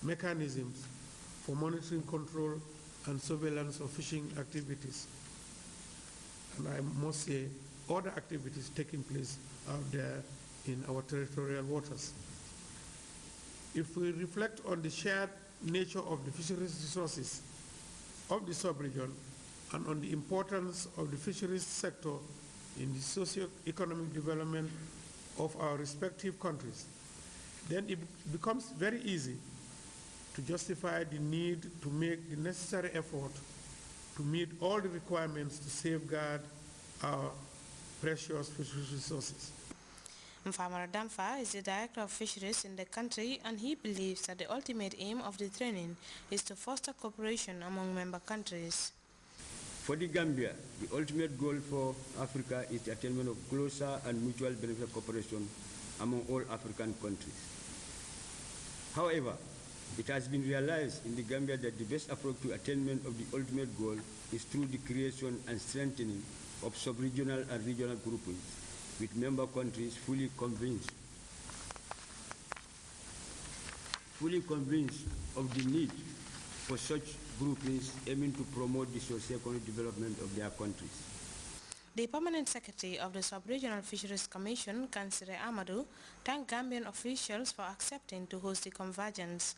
mechanisms for monitoring, control, and surveillance of fishing activities. And I must say, other activities taking place out there in our territorial waters. If we reflect on the shared nature of the fisheries resources of the sub-region and on the importance of the fisheries sector in the socio-economic development of our respective countries, then it becomes very easy to justify the need to make the necessary effort to meet all the requirements to safeguard our precious fisheries resources. Mfamara Damfa is the Director of Fisheries in the country, and he believes that the ultimate aim of the training is to foster cooperation among member countries. For the Gambia, the ultimate goal for Africa is the attainment of closer and mutual benefit cooperation among all African countries. However, it has been realized in the Gambia that the best approach to attainment of the ultimate goal is through the creation and strengthening of sub-regional and regional groupings, with member countries fully convinced of the need for such groupings aiming to promote the socio-economic development of their countries. The Permanent Secretary of the Sub-Regional Fisheries Commission, Kansire Amadou, thanked Gambian officials for accepting to host the convergence.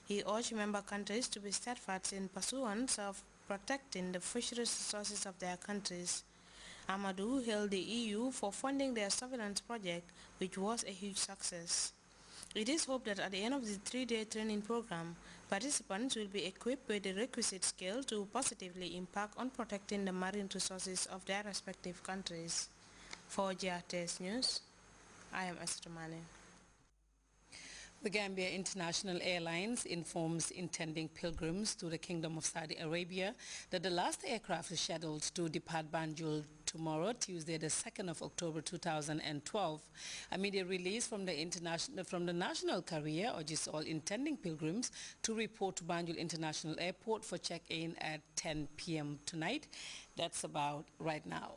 He urged member countries to be steadfast in pursuance of protecting the fisheries resources of their countries. Amadou hailed the EU for funding their surveillance project, which was a huge success. It is hoped that at the end of the 3-day training program, participants will be equipped with the requisite skill to positively impact on protecting the marine resources of their respective countries. For Grts News, I am Esther Mane. The Gambia International Airlines informs intending pilgrims to the Kingdom of Saudi Arabia that the last aircraft is scheduled to depart Banjul tomorrow, Tuesday, the 2nd of October 2012. A media release from the national carrier urges all intending pilgrims to report to Banjul International Airport for check-in at 10 p.m. tonight. That's about right now.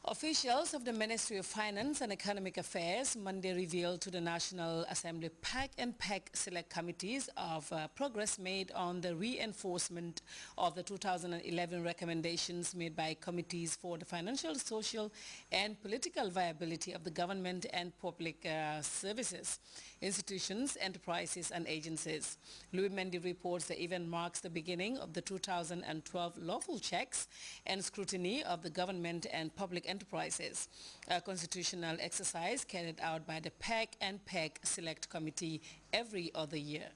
Officials of the Ministry of Finance and Economic Affairs Monday revealed to the National Assembly PAC and PEC select committees of progress made on the reinforcement of the 2011 recommendations made by committees for the financial, social and political viability of the government and public services, institutions, enterprises and agencies. Louis Mendy reports the event marks the beginning of the 2012 lawful checks and scrutiny of the government and public enterprises, a constitutional exercise carried out by the PEC and PEC Select Committee every other year.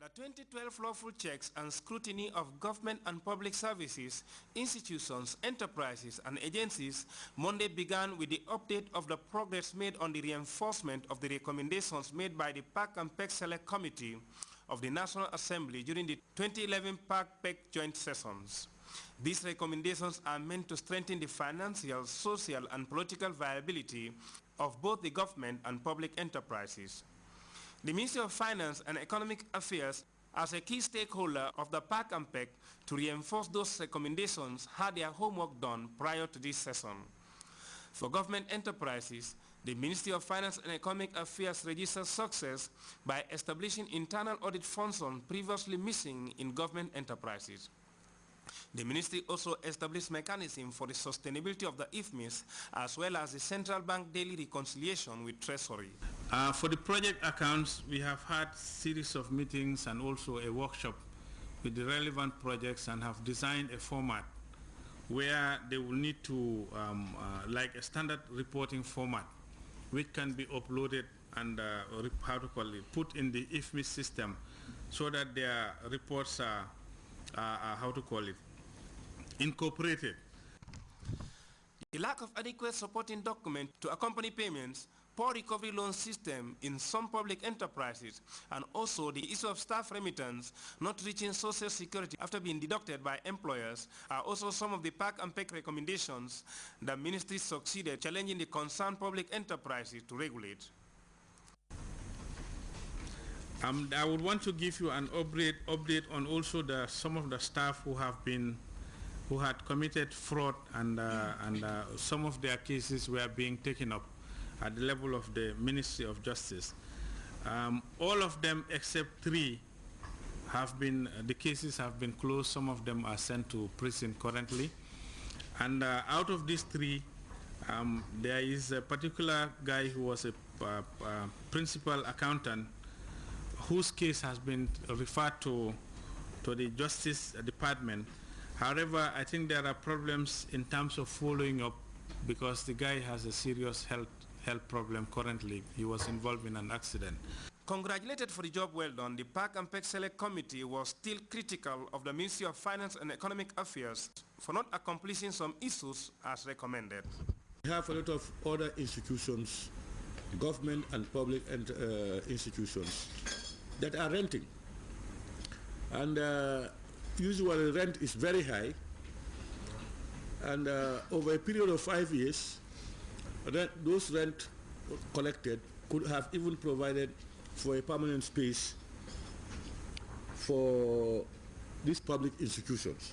The 2012 lawful checks and scrutiny of government and public services, institutions, enterprises and agencies Monday began with the update of the progress made on the reinforcement of the recommendations made by the PAC and PEC Select Committee of the National Assembly during the 2011 PAC-PEC joint sessions. These recommendations are meant to strengthen the financial, social and political viability of both the government and public enterprises. The Ministry of Finance and Economic Affairs, as a key stakeholder of the PAC and PEC, to reinforce those recommendations, had their homework done prior to this session. For government enterprises, the Ministry of Finance and Economic Affairs registered success by establishing internal audit functions previously missing in government enterprises. The ministry also established mechanisms for the sustainability of the IFMIS as well as the central bank daily reconciliation with Treasury. For the project accounts, we have had a series of meetings and also a workshop with the relevant projects and have designed a format where they will need to, like a standard reporting format, which can be uploaded and put in the IFMIS system so that their reports are incorporated. The lack of adequate supporting document to accompany payments, poor recovery loan system in some public enterprises, and also the issue of staff remittance not reaching social security after being deducted by employers are also some of the PAC and PEC recommendations the ministry succeeded challenging the concerned public enterprises to regulate. I would want to give you an update on also some of the staff who had committed fraud and some of their cases were being taken up at the level of the Ministry of Justice. All of them except 3 have been, the cases have been closed. Some of them are sent to prison currently. And out of these 3, there is a particular guy who was a principal accountant whose case has been referred to the Justice Department. However, I think there are problems in terms of following up because the guy has a serious health problem currently. He was involved in an accident. Congratulated for the job well done, the Park and Pec Select Committee was still critical of the Ministry of Finance and Economic Affairs for not accomplishing some issues as recommended. We have a lot of other institutions, government and public institutions, that are renting. And usually rent is very high. And over a period of 5 years, those rent collected could have even provided for a permanent space for these public institutions.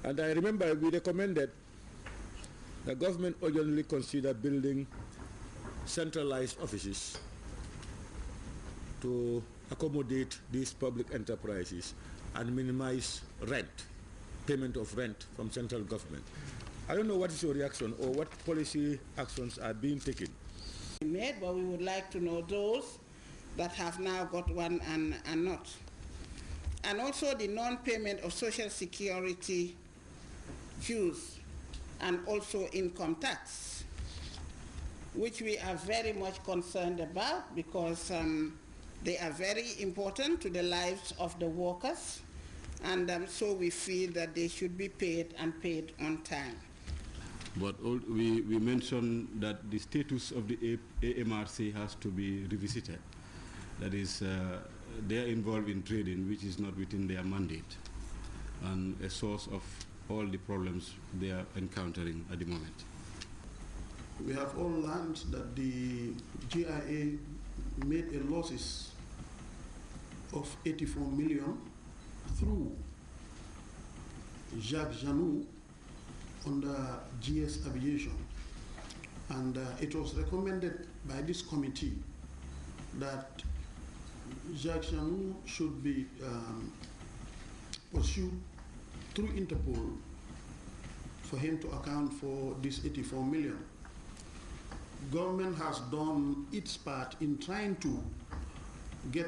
And I remember we recommended the government urgently consider building centralized offices to accommodate these public enterprises and minimize rent, payment of rent from central government. I don't know what is your reaction or what policy actions are being taken. Made, but we would like to know those that have now got one and not. And also the non-payment of social security dues and also income tax, which we are very much concerned about because they are very important to the lives of the workers, and so we feel that they should be paid and paid on time. But we mentioned that the status of the AMRC has to be revisited. That is, they are involved in trading, which is not within their mandate, and a source of all the problems they are encountering at the moment. We have all learned that the GIA made a losses of 84 million through Jacques Janou under GS Aviation, and it was recommended by this committee that Jacques Janou should be pursued through Interpol for him to account for this 84 million. Government has done its part in trying to get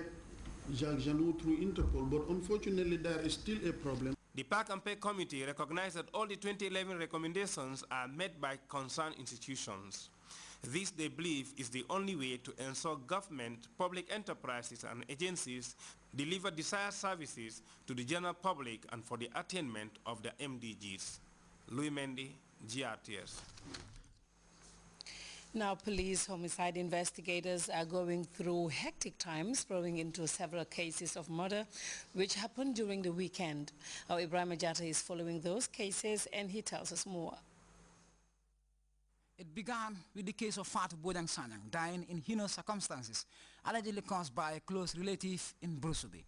Jacques Janou through Interpol, but unfortunately there is still a problem. The Park and Pay Committee recognized that all the 2011 recommendations are met by concerned institutions. This, they believe, is the only way to ensure government, public enterprises and agencies deliver desired services to the general public and for the attainment of the MDGs. Louis Mendy, GRTS. Now, police homicide investigators are going through hectic times, probing into several cases of murder which happened during the weekend. Our Ibrahim Ajata is following those cases and he tells us more. It began with the case of Fatou Bojang Sanyang dying in heinous circumstances, allegedly caused by a close relative in Brusubi.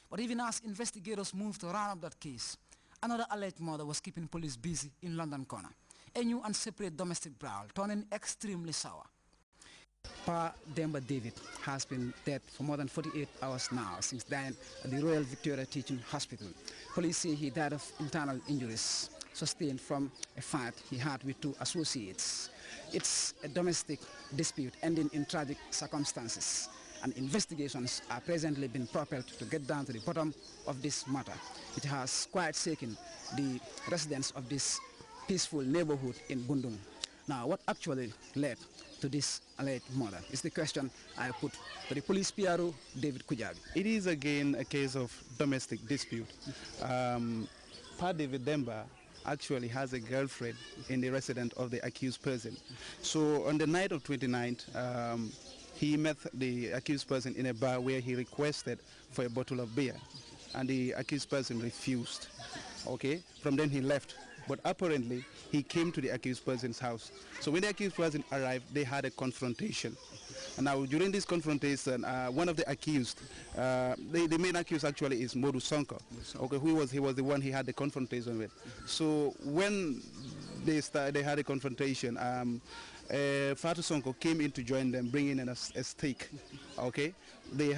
But even as investigators moved to round up that case, another alleged murder was keeping police busy in London Corner. A new and separate domestic brawl turning extremely sour. Pa Demba David has been dead for more than 48 hours now since dying at the Royal Victoria Teaching Hospital. Police say he died of internal injuries sustained from a fight he had with 2 associates. It's a domestic dispute ending in tragic circumstances, and investigations are presently being propelled to get down to the bottom of this matter. It has quite shaken the residents of this peaceful neighborhood in Bundung. Now, what actually led to this alleged murder is the question I put to the police PRO, David Kujabi. It is again a case of domestic dispute. Pa David Demba actually has a girlfriend in the residence of the accused person. So on the night of 29th, he met the accused person in a bar where he requested for a bottle of beer, and the accused person refused. Okay, from then he left. But apparently, he came to the accused person's house. So when the accused person arrived, they had a confrontation. And now, during this confrontation, one of the accused, the main accused actually is Modu Sonko, okay, he was the one he had the confrontation with. So when they had a confrontation, Fatou Sonko came in to join them, bringing in a stake. Okay, they